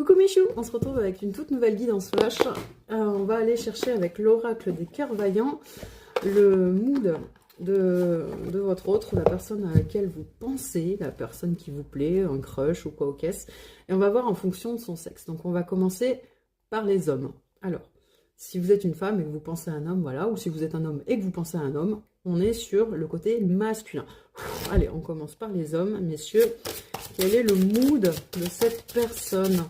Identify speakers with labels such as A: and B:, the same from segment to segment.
A: Coucou Michou, on se retrouve avec une toute nouvelle guidance flash. On va aller chercher avec l'oracle des cœurs vaillants le mood de votre autre, la personne à laquelle vous pensez, la personne qui vous plaît, un crush ou quoi au caisse. Et on va voir en fonction de son sexe. Donc on va commencer par les hommes. Alors, si vous êtes une femme et que vous pensez à un homme, voilà, ou si vous êtes un homme et que vous pensez à un homme, on est sur le côté masculin. Allez, on commence par les hommes, messieurs. Quel est le mood de cette personne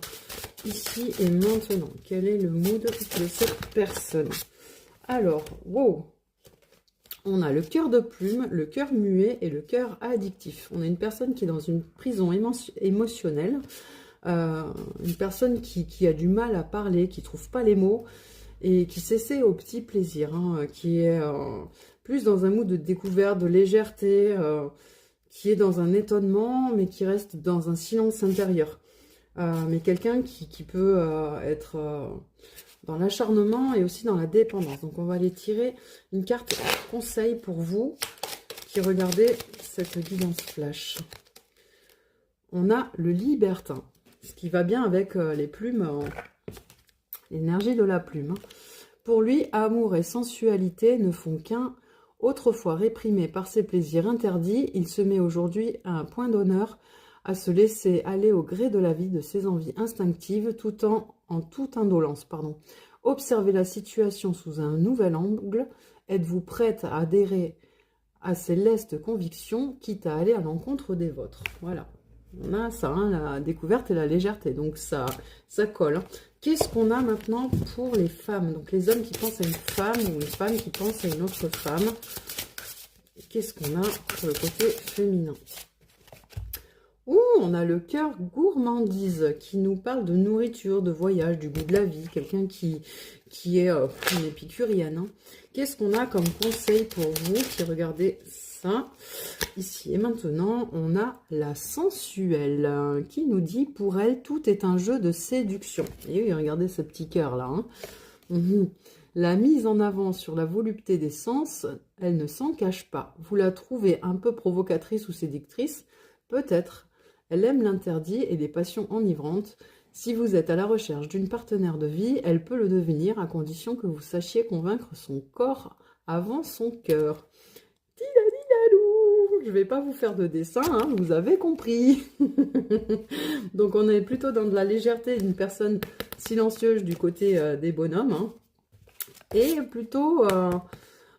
A: ici et maintenant? Quel est le mood de cette personne? Alors, wow, on a le cœur de plume, le cœur muet et le cœur addictif. On a une personne qui est dans une prison émotionnelle, une personne qui a du mal à parler, qui ne trouve pas les mots et qui s'essaie au petit plaisir, hein, qui est plus dans un mood de découverte, de légèreté, qui est dans un étonnement, mais qui reste dans un silence intérieur. Mais quelqu'un qui peut être dans l'acharnement et aussi dans la dépendance. Donc on va aller tirer une carte conseil pour vous qui regardez cette guidance flash. On a le libertin, ce qui va bien avec les plumes, l'énergie de la plume. Pour lui, amour et sensualité ne font qu'un. Autrefois réprimé par ses plaisirs interdits, il se met aujourd'hui à un point d'honneur à se laisser aller au gré de la vie, de ses envies instinctives, tout en toute indolence. Observez la situation sous un nouvel angle. Êtes-vous prête à adhérer à ces lestes convictions, quitte à aller à l'encontre des vôtres? Voilà. On a ça, hein, la découverte et la légèreté. Donc ça colle. Hein. Qu'est-ce qu'on a maintenant pour les femmes? Donc les hommes qui pensent à une femme ou les femmes qui pensent à une autre femme. Qu'est-ce qu'on a pour le côté féminin? Ouh, on a le cœur gourmandise qui nous parle de nourriture, de voyage, du goût de la vie. Quelqu'un qui est une épicurienne. Hein. Qu'est-ce qu'on a comme conseil pour vous qui regardez ça ici et maintenant? On a la sensuelle qui nous dit pour elle tout est un jeu de séduction. Et oui, regardez ce petit cœur là. Hein. La mise en avant sur la volupté des sens, elle ne s'en cache pas. Vous la trouvez un peu provocatrice ou séductrice? Peut-être. Elle aime l'interdit et les passions enivrantes. Si vous êtes à la recherche d'une partenaire de vie, elle peut le devenir à condition que vous sachiez convaincre son corps avant son cœur. Je ne vais pas vous faire de dessin, hein, vous avez compris. Donc on est plutôt dans de la légèreté d'une personne silencieuse du côté des bonhommes. Hein, et plutôt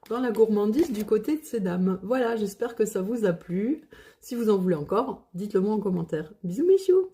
A: dans la gourmandise du côté de ces dames. Voilà, j'espère que ça vous a plu. Si vous en voulez encore, dites-le moi en commentaire. Bisous Michou.